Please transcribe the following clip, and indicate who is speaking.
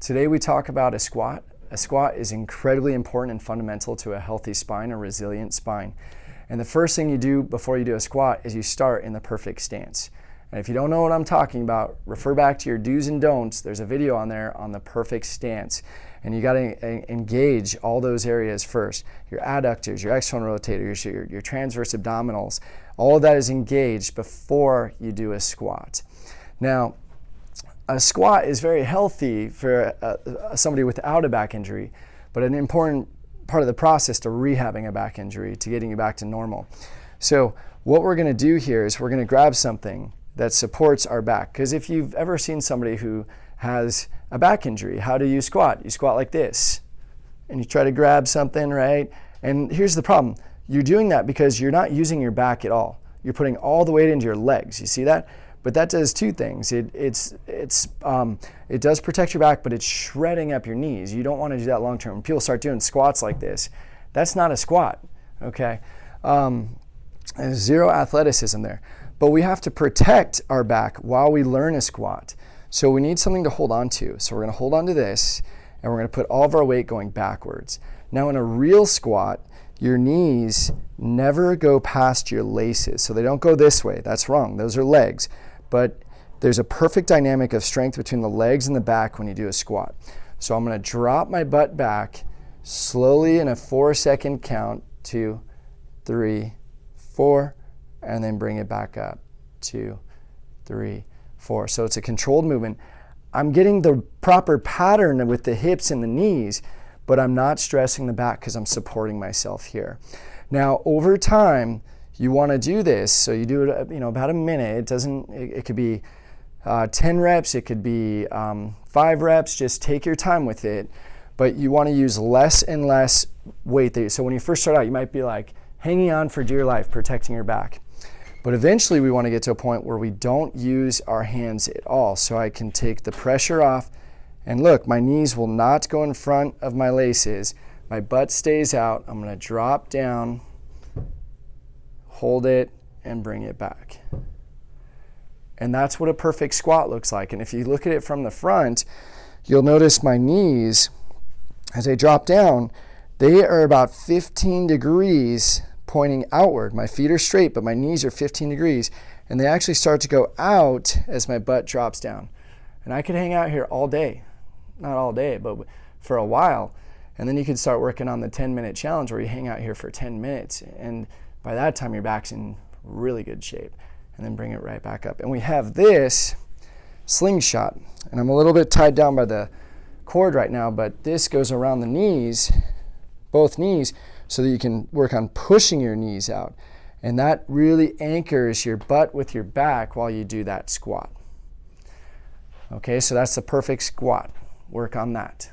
Speaker 1: Today we talk about a squat. A squat is incredibly important and fundamental to a healthy spine, a resilient spine. And the first thing you do before you do a squat is you start in the perfect stance. And if you don't know what I'm talking about, refer back to your do's and don'ts. There's a video on there on the perfect stance. And you got to engage all those areas first. Your adductors, your external rotators, your transverse abdominals, all of that is engaged before you do a squat. Now, a squat is very healthy for somebody without a back injury, but an important part of the process to rehabbing a back injury, to getting you back to normal. So what we're going to do here is we're going to grab something that supports our back. Because if you've ever seen somebody who has a back injury, how do you squat? You squat like this, and you try to grab something, right? And here's the problem. You're doing that because you're not using your back at all. You're putting all the weight into your legs. You see that? But that does two things. It does protect your back, but it's shredding up your knees. You don't want to do that long term. When people start doing squats like this, that's not a squat, okay? There's zero athleticism there. But we have to protect our back while we learn a squat. So we need something to hold on to. So we're going to hold on to this, and we're going to put all of our weight going backwards. Now in a real squat, your knees never go past your laces. So they don't go this way. That's wrong. Those are legs. But there's a perfect dynamic of strength between the legs and the back when you do a squat. So I'm going to drop my butt back slowly in a 4-second count, 2, 3, 4, and then bring it back up, 2, 3, 4. So it's a controlled movement. I'm getting the proper pattern with the hips and the knees, but I'm not stressing the back because I'm supporting myself here. Now, over time, you want to do this, so you do it, about a minute. It could be 10 reps, it could be 5 reps. Just take your time with it, but you want to use less and less weight. So when you first start out, you might be like hanging on for dear life, protecting your back. But eventually we want to get to a point where we don't use our hands at all. So I can take the pressure off, and look, my knees will not go in front of my laces. My butt stays out. I'm going to drop down, hold it, and bring it back. And that's what a perfect squat looks like. And if you look at it from the front, you'll notice my knees, as I drop down, they are about 15 degrees pointing outward. My feet are straight, but my knees are 15 degrees. And they actually start to go out as my butt drops down. And I could hang out here all day. Not all day, but for a while. And then you can start working on the 10-minute challenge where you hang out here for 10 minutes. And by that time, your back's in really good shape. And then bring it right back up. And we have this slingshot. And I'm a little bit tied down by the cord right now, but this goes around the knees, both knees, so that you can work on pushing your knees out. And that really anchors your butt with your back while you do that squat. Okay, so that's the perfect squat. Work on that.